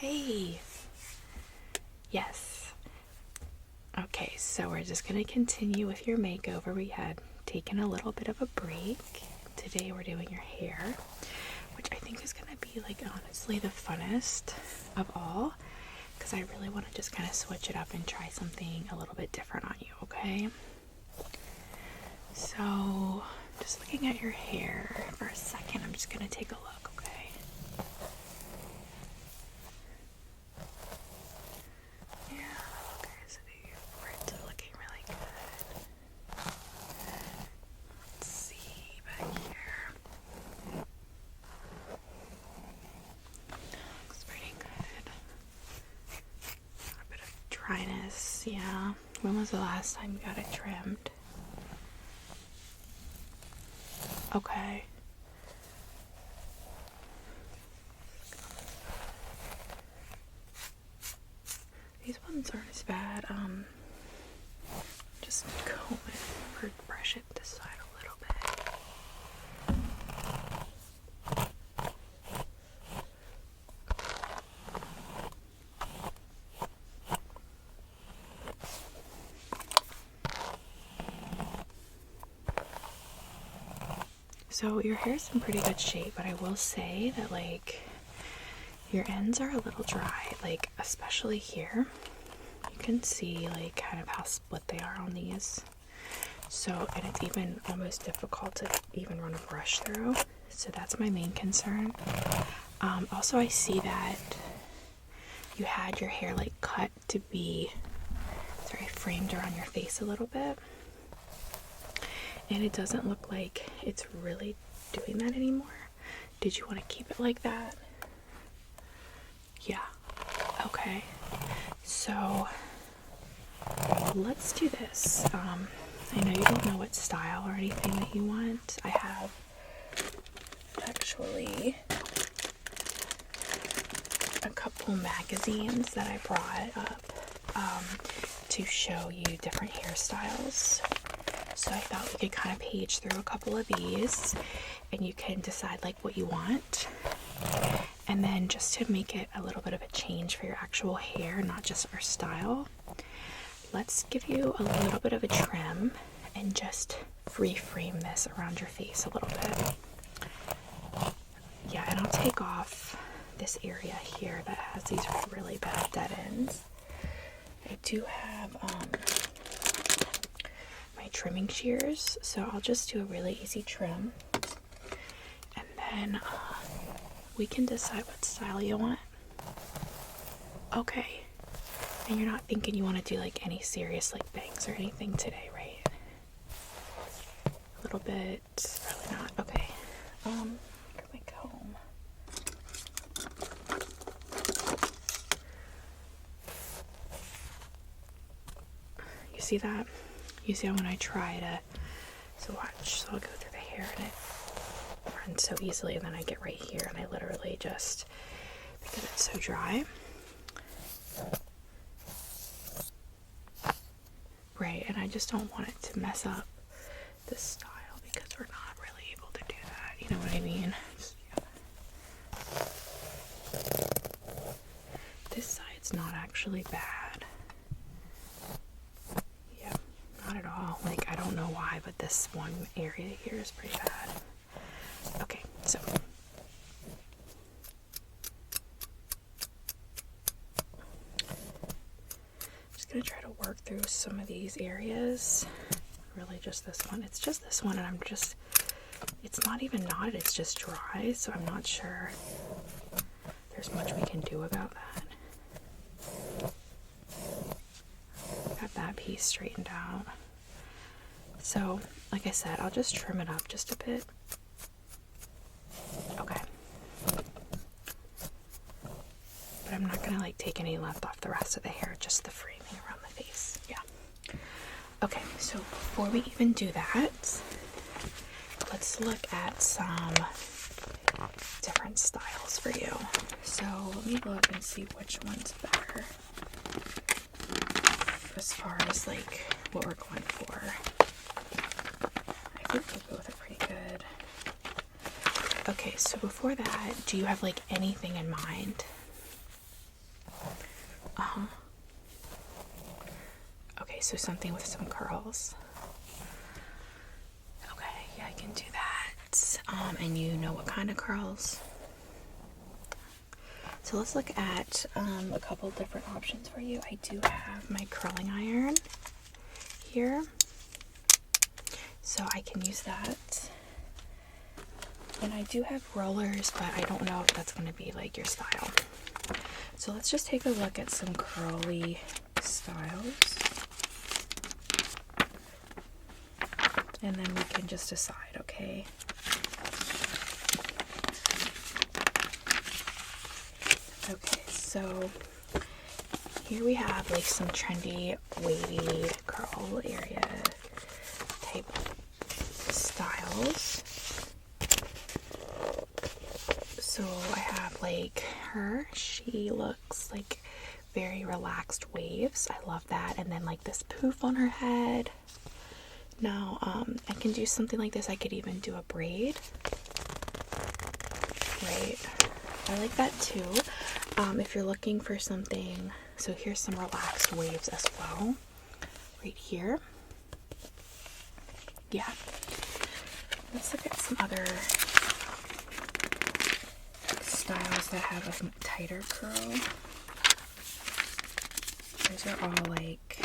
Hey. Yes. Okay, so we're just going to continue with your makeover. We had taken a little bit of a break. Today we're doing your hair, which I think is going to be, like, honestly the funnest of all, because I really want to just kind of switch it up and try something a little bit different on you, okay? So, just looking at your hair for a second, I'm just going to take a look, okay? Yeah, okay, so the braids are looking really good. Let's see back here. Looks pretty good. A bit of dryness, yeah. When was the last time you got it trimmed? Okay. These ones aren't as bad. Just comb it or brush it this side a little bit. So your hair's in pretty good shape, but I will say that, like, your ends are a little dry, like, especially here. You can see, like, kind of how split they are on these. So, and it's even almost difficult to even run a brush through. So that's my main concern. Also, I see that you had your hair, like, cut to be, framed around your face a little bit. And it doesn't look like it's really doing that anymore. Did you want to keep it like that? Yeah. Okay. So let's do this. I know you don't know what style or anything that you want. I have actually a couple magazines that I brought up to show you different hairstyles. So I thought we could kind of page through a couple of these and you can decide, like, what you want. And then just to make it a little bit of a change for your actual hair, not just our style, let's give you a little bit of a trim and just reframe this around your face a little bit. Yeah, and I'll take off this area here that has these really bad dead ends. I do have my trimming shears, so I'll just do a really easy trim. And then we can decide what style you want. Okay. And you're not thinking you want to do, like, any serious, like, bangs or anything today, right? A little bit, probably not. Okay. Grab my comb. You see that? You see how when I try to, so watch, so I'll go through the hair and it runs so easily, and then I get right here and I literally just, because it's so dry. Right, and I just don't want it to mess up the style because we're not really able to do that. You know what I mean? Yeah. This side's not actually bad. Yeah, not at all. Like, I don't know why, but this one area here is pretty bad. Okay, so gonna try to work through some of these areas. Really just this one. It's just this one, and it's not even knotted, it's just dry, so I'm not sure there's much we can do about that. Got that piece straightened out. So, like I said, I'll just trim it up just a bit. Okay. But I'm not gonna, like, take any length off the rest of the hair, just the framing around the face. Yeah. Okay, so before we even do that, let's look at some different styles for you. So let me look and see which one's better as far as, like, what we're going for. I think they both are pretty good. Okay, so before that, do you have, like, anything in mind? Okay, so something with some curls. Okay, yeah, I can do that. And you know what kind of curls? So let's look at a couple different options for you. I do have my curling iron here, so I can use that. And I do have rollers, but I don't know if that's going to be like your style. So let's just take a look at some curly styles. And then we can just decide, okay? Okay, so here we have like some trendy wavy curl area type styles. So I have like her, she looks like very relaxed waves. I love that. And then like this poof on her head. Now, I can do something like this. I could even do a braid. Right. I like that too. If you're looking for something, so here's some relaxed waves as well. Right here. Yeah. Let's look at some other styles that have a tighter curl. These are all like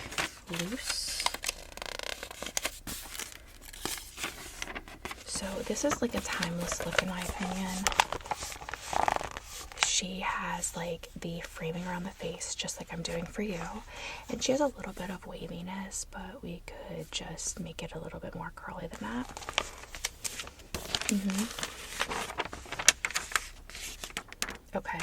loose. So this is like a timeless look in my opinion. She has like the framing around the face just like I'm doing for you. And she has a little bit of waviness, but we could just make it a little bit more curly than that. Okay,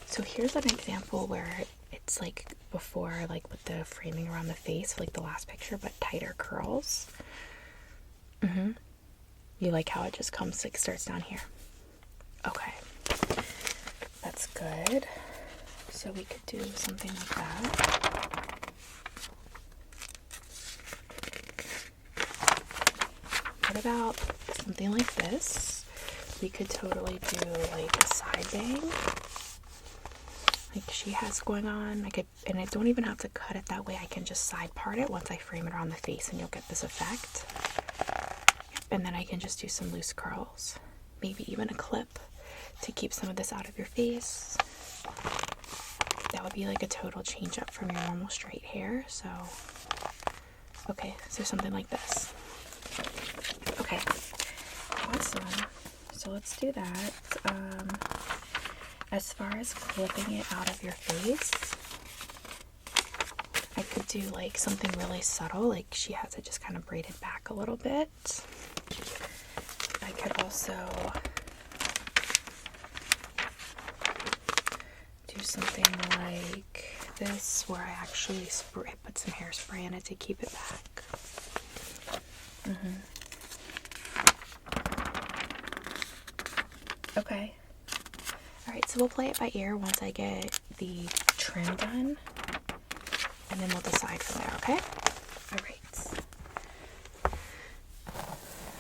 so here's an example where it's like before, like with the framing around the face, like the last picture, but tighter curls. You like how it just comes, like starts down here? Okay, that's good. So we could do something like that. What about something like this? We could totally do like a side bang. Like she has going on. I could, and I don't even have to cut it that way. I can just side part it once I frame it around the face and you'll get this effect. And then I can just do some loose curls. Maybe even a clip to keep some of this out of your face. That would be like a total change up from your normal straight hair. So, okay, so something like this. Okay, awesome. So let's do that. As far as clipping it out of your face, I could do like something really subtle, like she has it just kind of braided back a little bit. I could also do something like this where I actually put some hairspray in it to keep it back. Okay. Alright, so we'll play it by ear once I get the trim done. And then we'll decide from there, okay? Alright.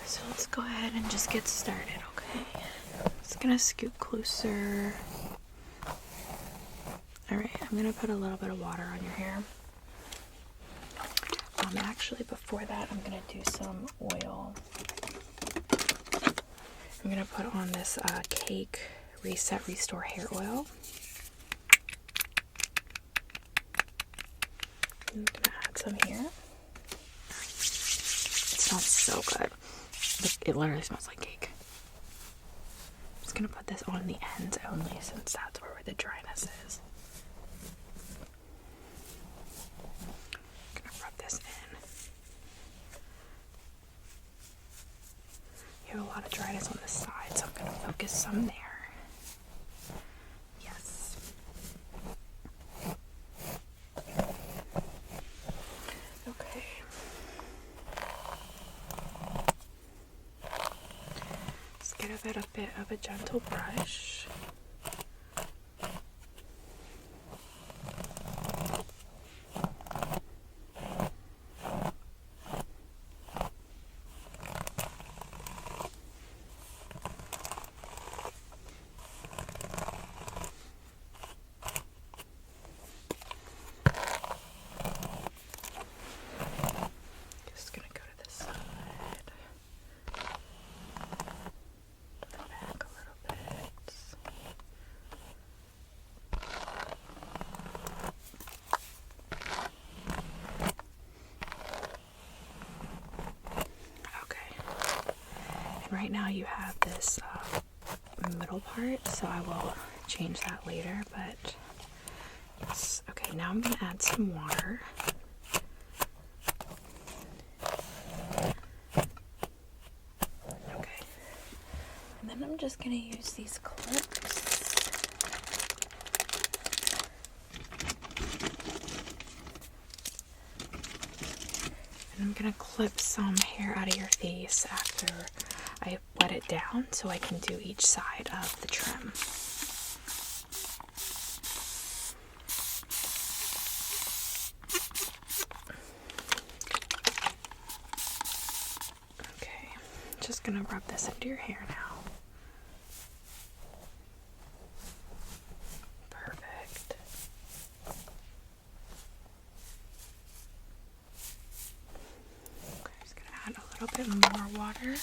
So let's go ahead and just get started, okay? Just gonna scoot closer. Alright, I'm gonna put a little bit of water on your hair. Actually, before that, I'm gonna do some oil. I'm gonna put on this Cake Reset Restore Hair Oil. I'm gonna add some here. It smells so good. It literally smells like cake. I'm just gonna put this on the ends only since that's where the dryness is. I'm gonna rub this in. You have a lot of dryness on this side, so I'm gonna focus some there. Yes. Okay. Let's get a bit of a gentle brush. right now you have this middle part, so I will change that later, but yes. Okay, now I'm going to add some water. Okay, and then I'm just going to use these clips. And I'm going to clip some hair out of your face after I wet it down so I can do each side of the trim. Okay, just gonna rub this into your hair now. Perfect. Okay, just gonna add a little bit more water.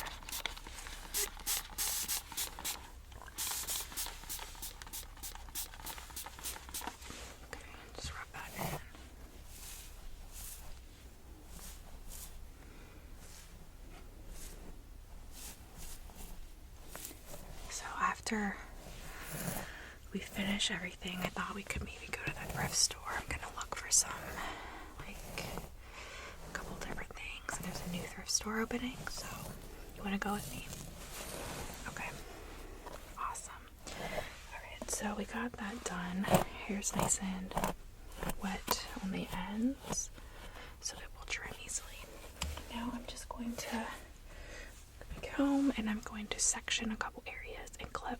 After we finish everything, I thought we could maybe go to the thrift store. I'm gonna look for some, like, a couple different things. There's a new thrift store opening, so you wanna go with me? Okay, awesome. Alright, so we got that done. Hair's nice and wet on the ends, so it will trim easily. Now I'm just going to comb and I'm going to section a couple areas and clip.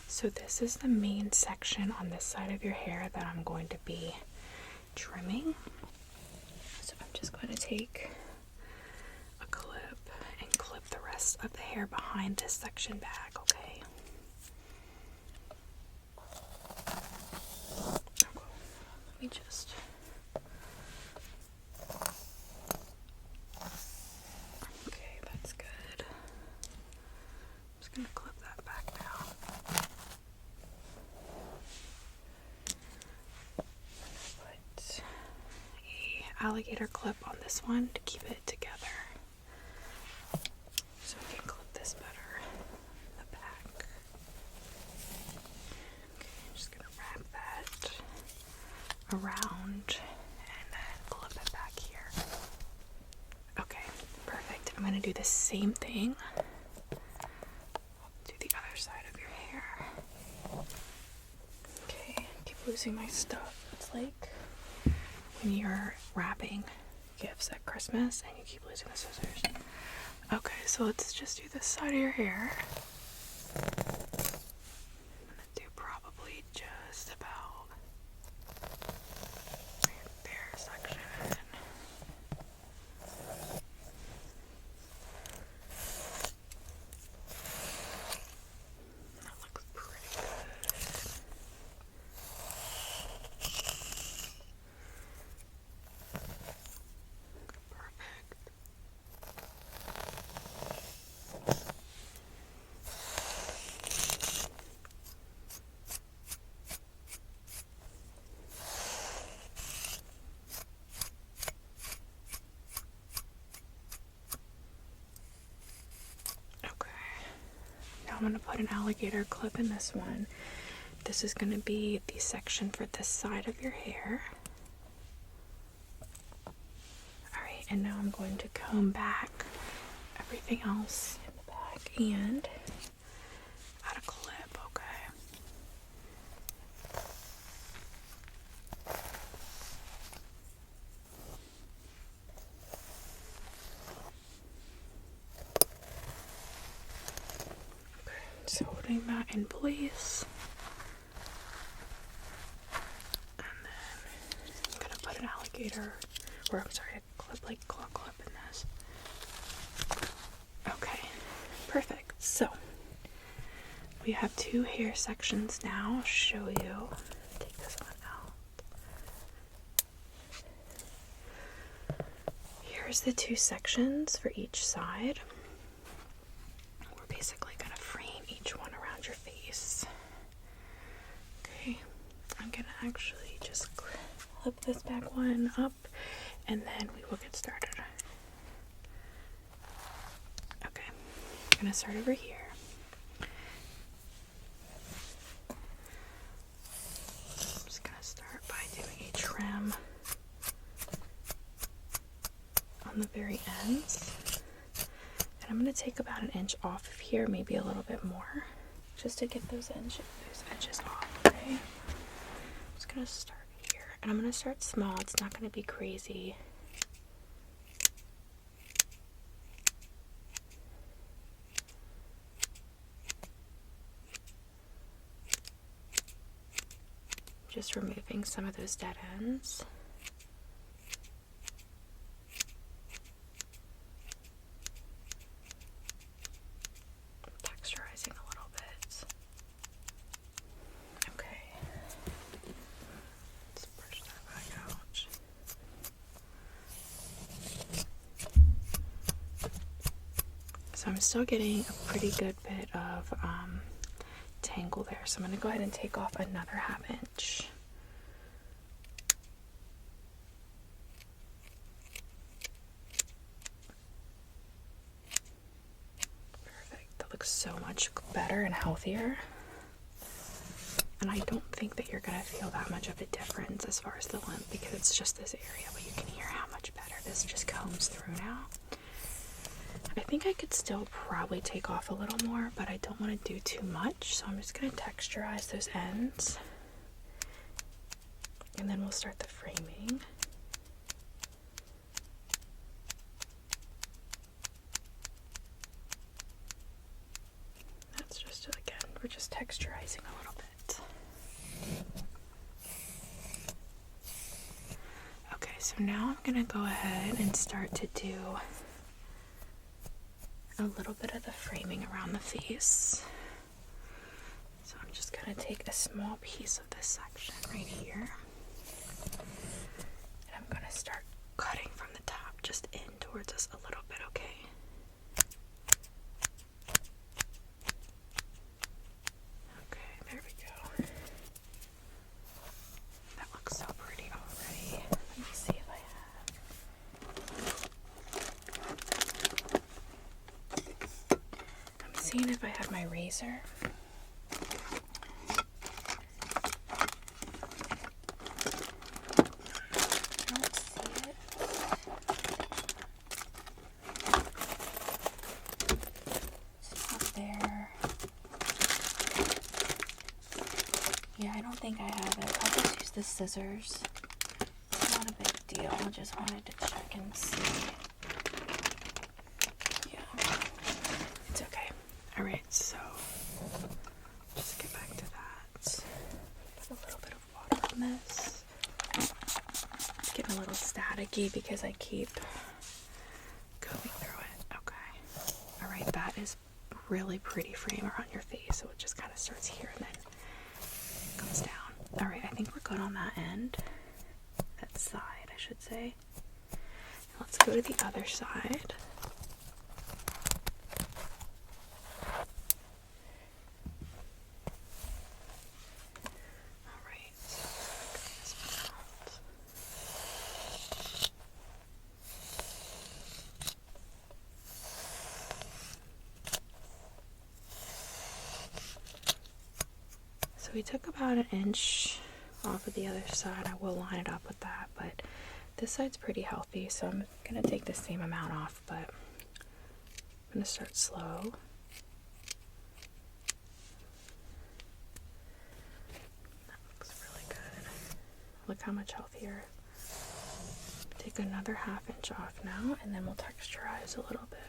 So this is the main section on this side of your hair that I'm going to be trimming. So I'm just going to take a clip and clip the rest of the hair behind this section back, okay? Let me just... Okay, that's good. I'm just going to clip that back now. Alligator clip on this one to keep it together so I can clip this better in the back. Okay, I'm just gonna wrap that around and then clip it back here. Okay, perfect. I'm gonna do the same thing to the other side of your hair. Okay, I keep losing my stuff. It's like when you're wrapping gifts at Christmas and you keep losing the scissors. Okay, so let's just do this side of your hair. I'm gonna do probably just about right there section. That looks pretty good. I'm going to put an alligator clip in this one. This is going to be the section for this side of your hair. Alright, and now I'm going to comb back everything else in the back and add a clip, okay? So putting that in place, and then I'm gonna put an alligator, or I'm sorry, a clip, like claw clip in this. Okay, perfect. So We have two hair sections now. I'll show you. Take this one out. Here's the two sections for each side. We're basically going to frame each one around your face. Okay, I'm going to actually just clip this back one up and then we will get started. Okay, I'm going to start over here. I'm just going to start by doing a trim on the very ends. And I'm going to take about an inch off of here, maybe a little bit more, just to get those edges off, okay? I'm just going to start here. And I'm going to start small. It's not going to be crazy. Just removing some of those dead ends. Texturizing a little bit. Okay. Let's brush that back out. So I'm still getting a pretty good bit of tangle there. So I'm going to go ahead and take off another 1/2 inch. Perfect. That looks so much better and healthier. And I don't think that you're going to feel that much of a difference as far as the length because it's just this area, but you can hear how much better this just combs through now. I think I could still probably take off a little more, but I don't want to do too much, so I'm just going to texturize those ends. And then we'll start the framing. That's just, again, we're just texturizing a little bit. Okay, so now I'm going to go ahead and start to do a little bit of the framing around the face. So I'm just going to take a small piece of this section right here. And I'm going to start cutting from the top just in towards us a little bit, okay? Okay, there we go. That looks so pretty already. Let me see if I have. I'm seeing if I have my razor. Yeah, I don't think I have it. I'll just use the scissors. It's not a big deal. I just wanted to check and see. Yeah, it's okay. Alright, so just get back to that. Put a little bit of water on this. It's getting a little staticky because I keep going through it. Okay. Alright, that is really pretty frame around your face. So it just kind of starts here and then comes down. Alright, I think we're good on that end. That side, I should say. Let's go to the other side. Alright, this one out. So we took about an inch off of the other side. I will line it up with that, but this side's pretty healthy, so I'm going to take the same amount off, but I'm going to start slow. That looks really good. Look how much healthier. Take another 1/2 inch off now, and then we'll texturize a little bit.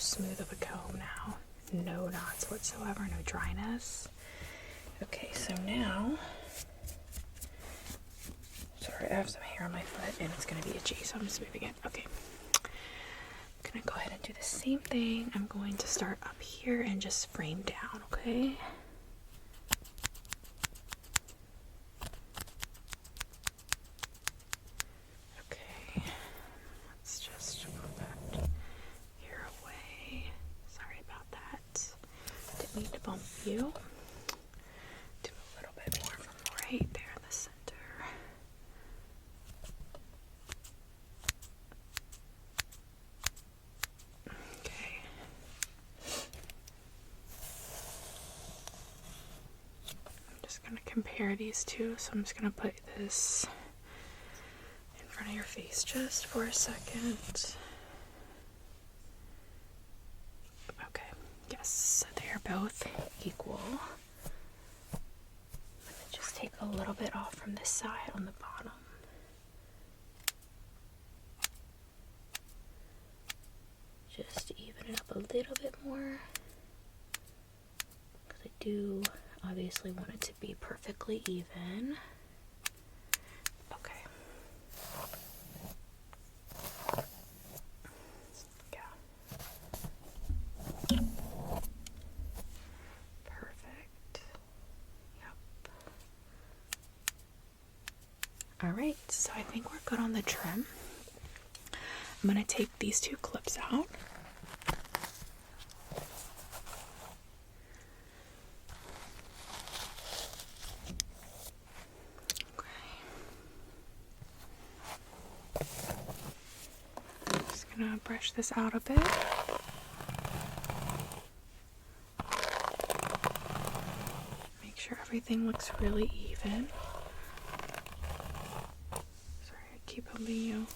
smooth of a comb now. No knots whatsoever, no dryness. Okay, so now, sorry, I have some hair on my foot and it's going to be itchy, so I'm smoothing it. Okay, I'm going to go ahead and do the same thing. I'm going to start up here and just frame down, okay? Okay, let's just move that hair away. Sorry about that. Didn't mean to bump you. Do a little bit more from right there in the center. Okay. I'm just going to compare these two, so I'm just going to put this in front of your face just for a second. Okay, yes, so they're both equal. I'm going to just take a little bit off from this side on the bottom. Just even it up a little bit more, because I do obviously want it to be perfectly even. Okay. Yeah. Perfect. Yep. Alright, so I think we're good on the trim. I'm going to take these two clips out. Just going to brush this out a bit. Make sure everything looks really even. Sorry, I keep bumping you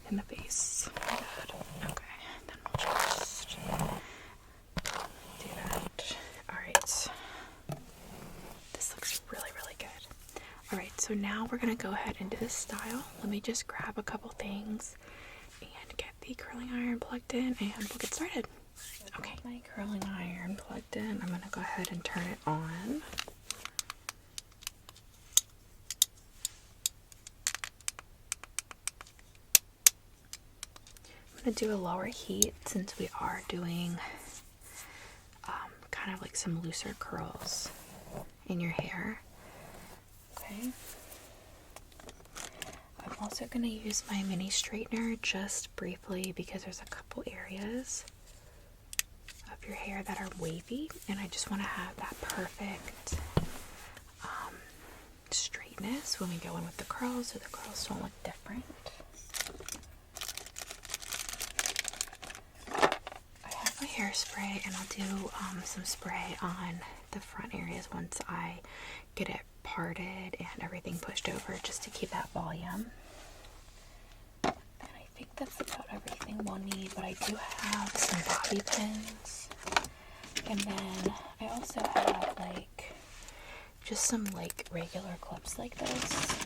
in the face. My bad. Okay, then we'll just do that. Alright. This looks really, really good. Alright, so now we're going to go ahead and do this style. Let me just grab a couple things and get the curling iron plugged in and we'll get started. Okay, my curling iron plugged in. I'm going to go ahead and turn it on. I'm going to do a lower heat since we are doing kind of like some looser curls in your hair. Okay. I'm also going to use my mini straightener just briefly because there's a couple areas of your hair that are wavy and I just want to have that perfect straightness when we go in with the curls so the curls don't look different. I have my hairspray and I'll do some spray on the front areas once I get it parted and everything pushed over just to keep that volume. And I think that's about everything we'll need, but I do have some bobby pins. And then I also have like just some like regular clips like this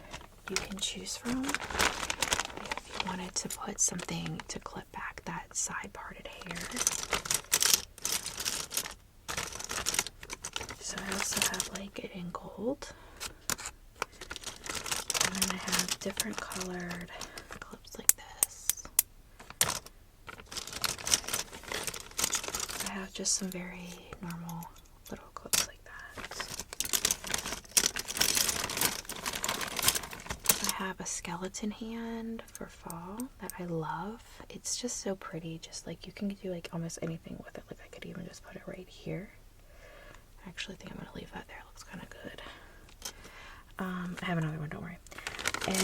you can choose from if you wanted to put something to clip back that side parted hair. So I also have like it in gold. And then I have different colored clips like this. I have just some very normal little clips like that. I have a skeleton hand for fall that I love. It's just so pretty. Just like you can do like almost anything with it. Like I could even just put it right here. I actually think I'm going to leave that there. It looks kind of good. I have another one, don't worry. And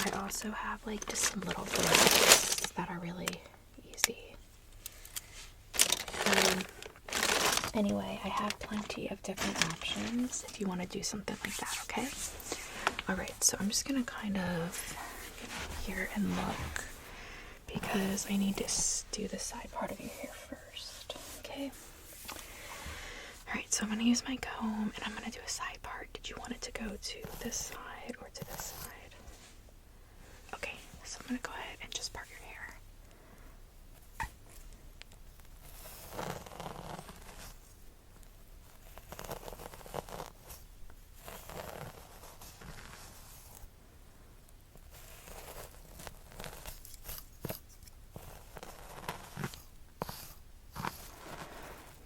I also have like just some little braids that are really easy. Anyway, I have plenty of different options if you want to do something like that, okay? Alright, so I'm just going to kind of get here and look because I need to do the side part of your hair first, okay? Alright, so I'm going to use my comb and I'm going to do a side part. Did you want it to go to this side side or to this side? Okay, so I'm gonna go ahead and just part your hair.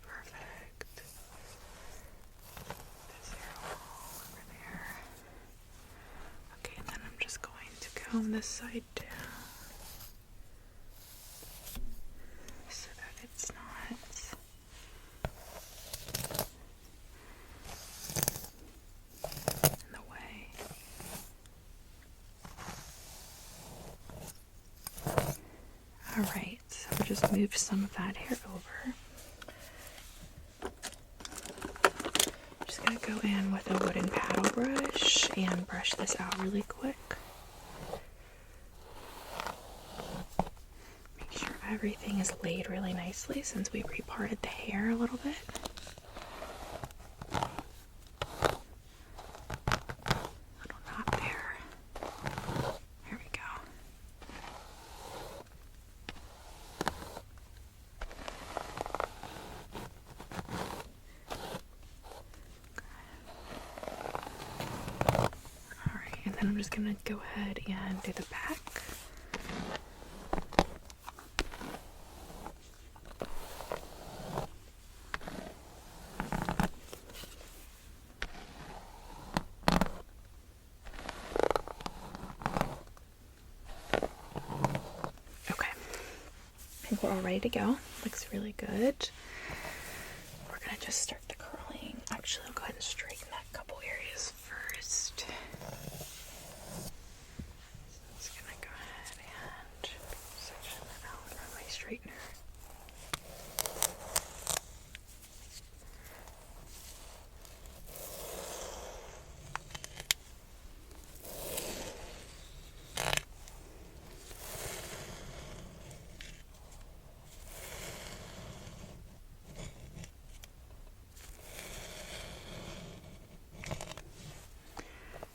Perfect. This hair all over there. Okay, and then I'm just going to comb this side down so that it's not in the way. Alright, so we'll just move some of that hair over. Just gonna go in with a wooden paddle brush and brush this out really quick. Make sure everything is laid really nicely since we reparted the hair a little bit. Little knot there. There we go. Alright, and then I'm just gonna go ahead and do the back. Okay, I think we're all ready to go. Looks really good. We're gonna just start the curling. Actually, I'll go ahead and straighten that couple areas first. So I'm just gonna go ahead and section that out from my straightener.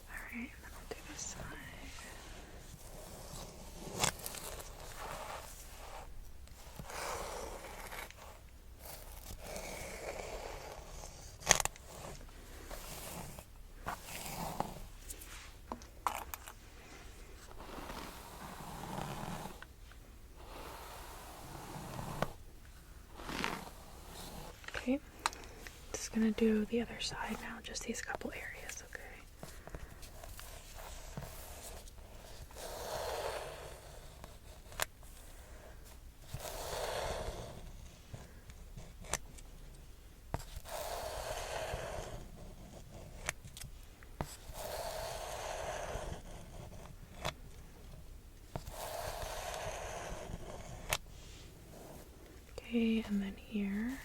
Alright, and then I'll do this side. Okay, just gonna do the other side now, just these couple areas, okay? Okay, and then here.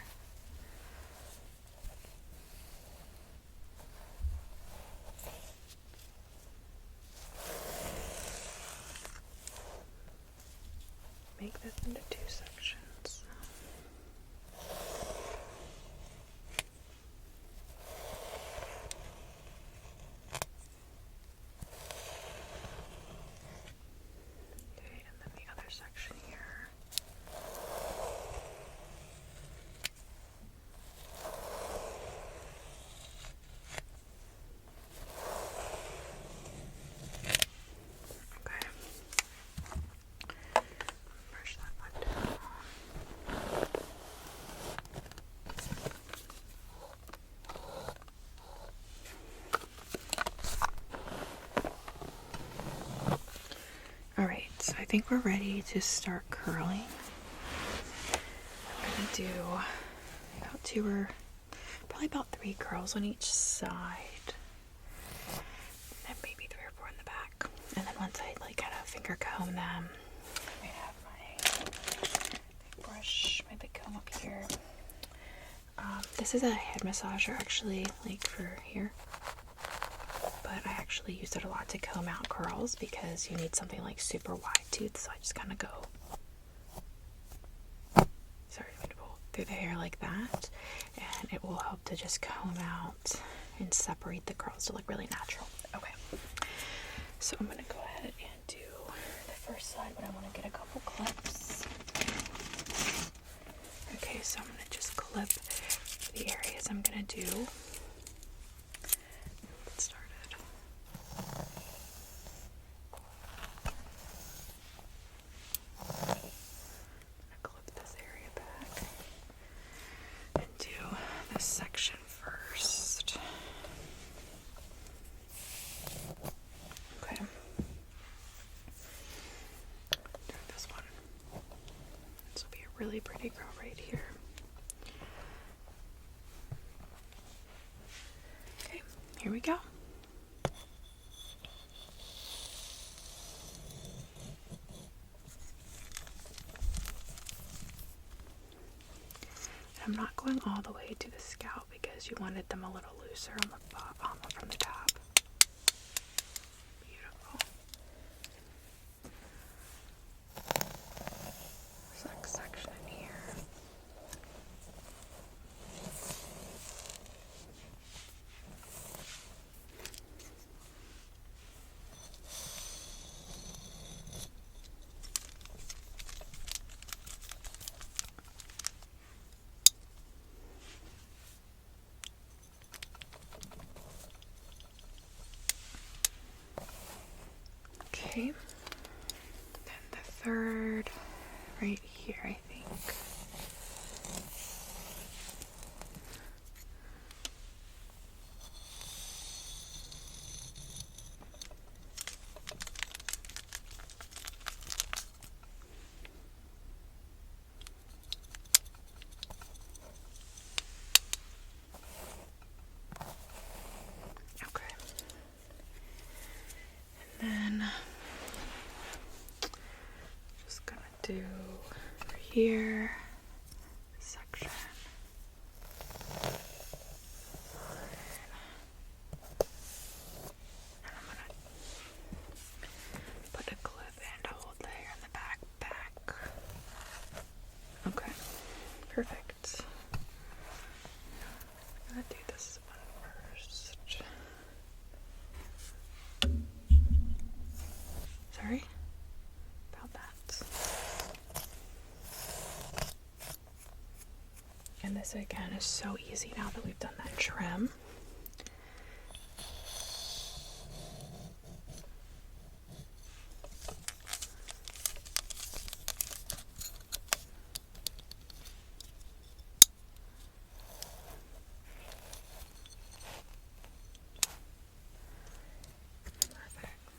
Make this into two sections. Okay, and then the other section here. Okay. Brush that one down. Alright, so I think we're ready to start curling. I'm gonna do about two or probably about 3 curls on each side. And maybe 3 or 4 in the back. And then once I like kind of finger comb them, I have my big brush, my big comb up here. This is a head massager actually, like for here. But I actually use it a lot to comb out curls because you need something like super wide tooth, so I just kind of go through the hair like that, and it will help to just comb out and separate the curls to look really natural. Okay, So I'm gonna go ahead and do the first side, but I want to get a couple clips. Okay, so I'm gonna just clip the areas I'm gonna do. Get started. I'm gonna clip this area back and do this section first. Okay. Do this one. This will be a really pretty girl right here. Okay, here we go. I'm not going all the way to the scalp because you wanted them a little looser on the bottom from the top. Beautiful. This next section in here. Okay, then the third right here, I think. Okay. And then just gonna do over here section. And I'm gonna put a clip and hold there in the back. Okay, perfect. I'm gonna do this one first. Sorry about that. And this again is so easy now that we've done that trim. Perfect.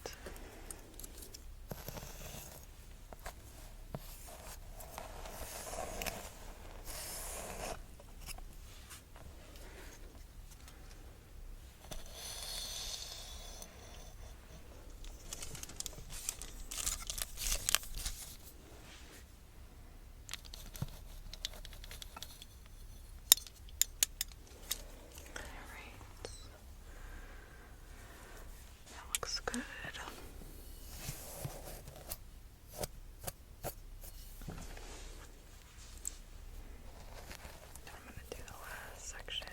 That looks good. I'm gonna do the last section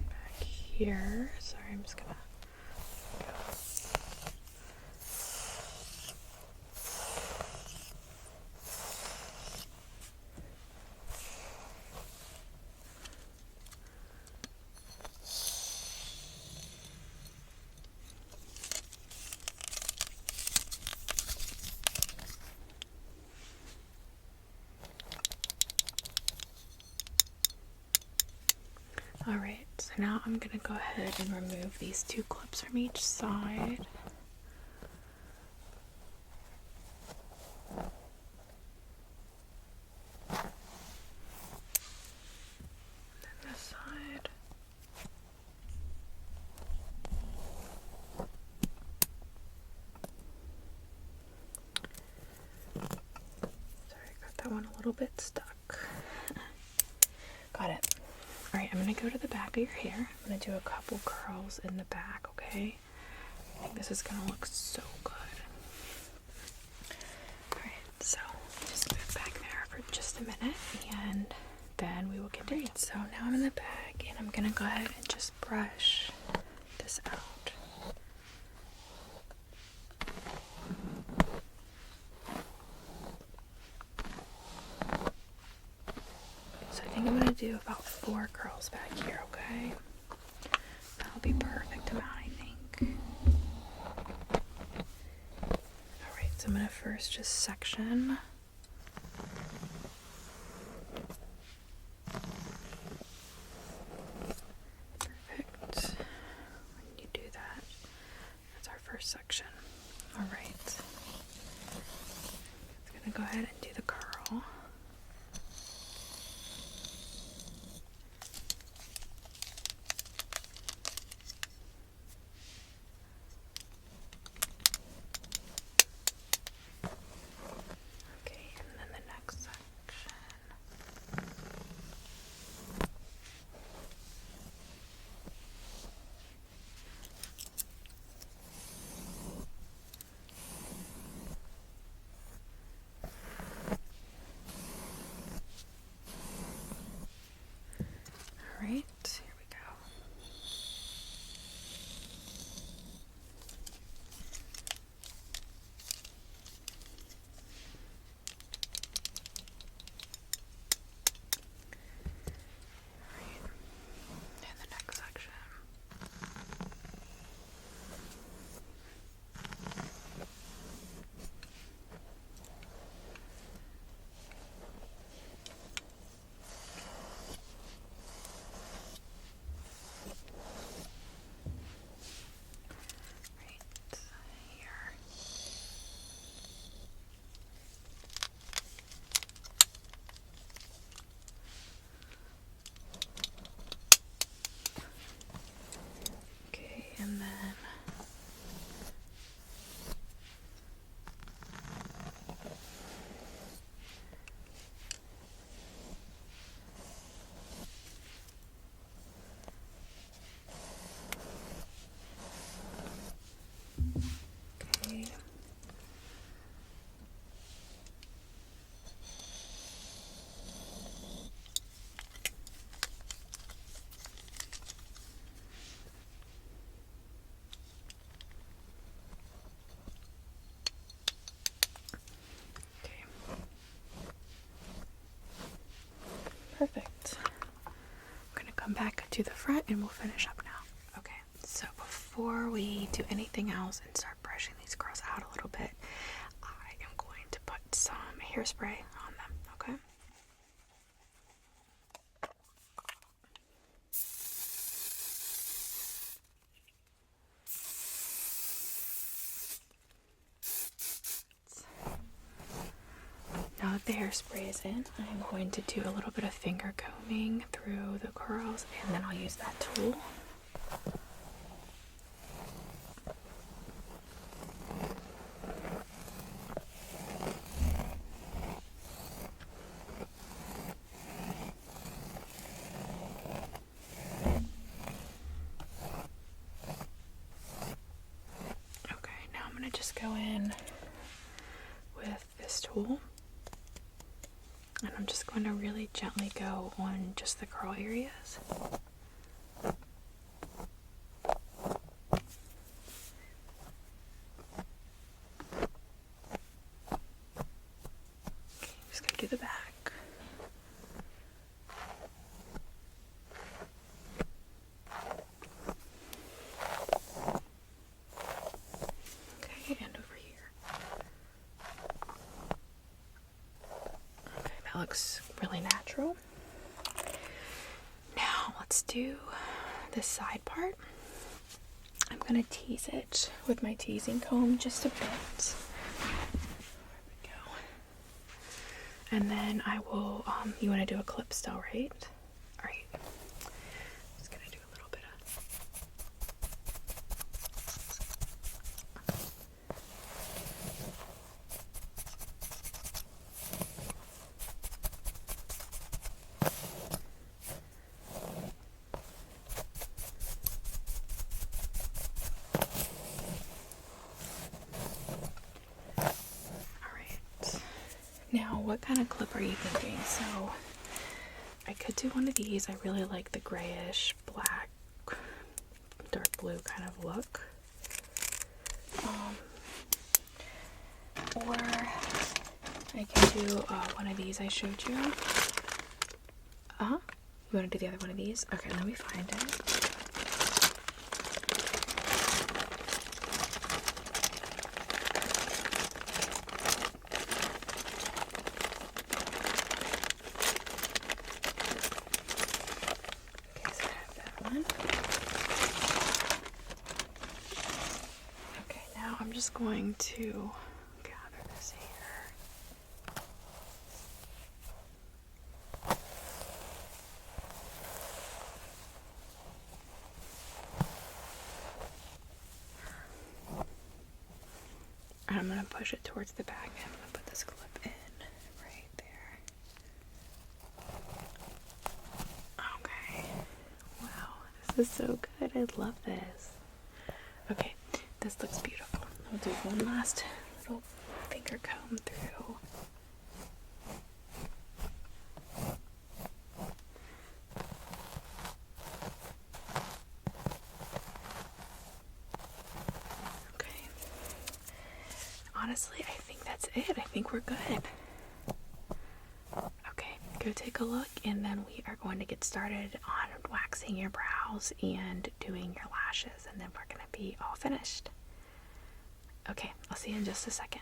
back here. Sorry, I'm just gonna go. Alright, so now I'm gonna go ahead and remove these two clips from each side. Then this side. Sorry, I got that one a little bit stuck. Got it. Alright, I'm going to go to the back of your hair. I'm going to do a couple curls in the back, okay? I think this is going to look so good. Alright, so just move back there for just a minute and then we will continue. So now I'm in the back and I'm going to go ahead and just brush this out. do about 4 curls back here, okay? That'll be perfect amount, I think. Alright, so I'm gonna first just section. Perfect. When you do that, that's our first section. Alright. I'm gonna go ahead and do the curl. Okay, and then the next section. Alright, here we go. Alright, and the next section. Right here. Okay, and then okay. Okay. Perfect. I'm gonna come back to the front and we'll finish up now. Okay, so before we do anything else and start brushing these curls out a little bit, I am going to put some hairspray on them, okay? Now that the hairspray is in, I'm going to do a little bit of finger combing through the curls, and then I'll use that tool. Okay, now I'm going to just go in with this tool. And I'm just going to really gently go on just the curl areas. Okay, just going to do the back. Okay, and over here. Okay, that looks really natural. Now let's do this side part. I'm gonna tease it with my teasing comb just a bit. There we go. And then I will, you wanna do a clip still, right? Alright. Just gonna do a little bit of Now, what kind of clip are you thinking? So, I could do one of these. I really like the grayish, black, dark blue kind of look. Or I can do one of these I showed you. You want to do the other one of these? Okay, let me find it. Okay, so I have that one. Okay, now I'm just going to gather this here. And I'm going to push it towards the back, and I'm going to put this clip in right there. Okay. Wow, this is so good. I love this. Okay, this looks beautiful. I'll do one last little finger comb through. Okay. Honestly, I think that's it. I think we're good. Okay, go take a look, and then we are going to get started on waxing your brows and doing your lashes, and then we're going to be all finished. Okay, I'll see you in just a second.